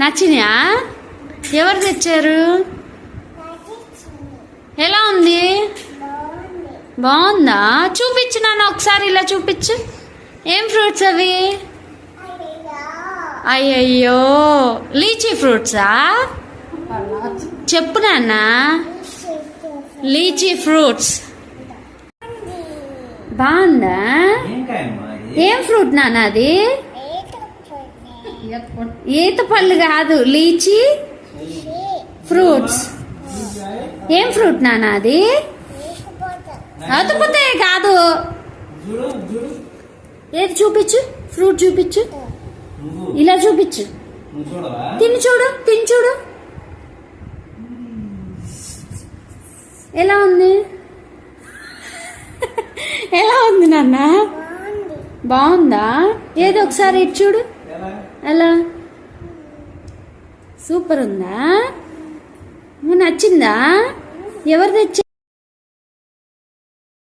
నచ్చినాయా? ఎవరు తెచ్చారు? ఎలా ఉంది? బాగుందా? చూపించు నాన్న ఒకసారి, ఇలా చూపించు. ఏం ఫ్రూట్స్ అవి? అయ్యయ్యో, లీచీ ఫ్రూట్సా? చెప్పు నాన్న. Lychee fruits. బాగుందా? ఏం ఫ్రూట్ నాన్న అది? ఈత పళ్ళు కాదు, లీచీ ఫ్రూట్స్. ఏం ఫ్రూట్ నాన్న అది? అతుకుతే కాదు. ఏది చూపించు, ఫ్రూట్ చూపించు, ఇలా చూపించు. తిని చూడు, తిని చూడు. ఎలా ఉంది? ఎలా ఉంది నాన్న? బాగుందా? ఏదో ఒకసారి ఇటు చూడు. ఎలా? సూపర్ ఉందా? నచ్చిందా? ఎవరు తెచ్చారు?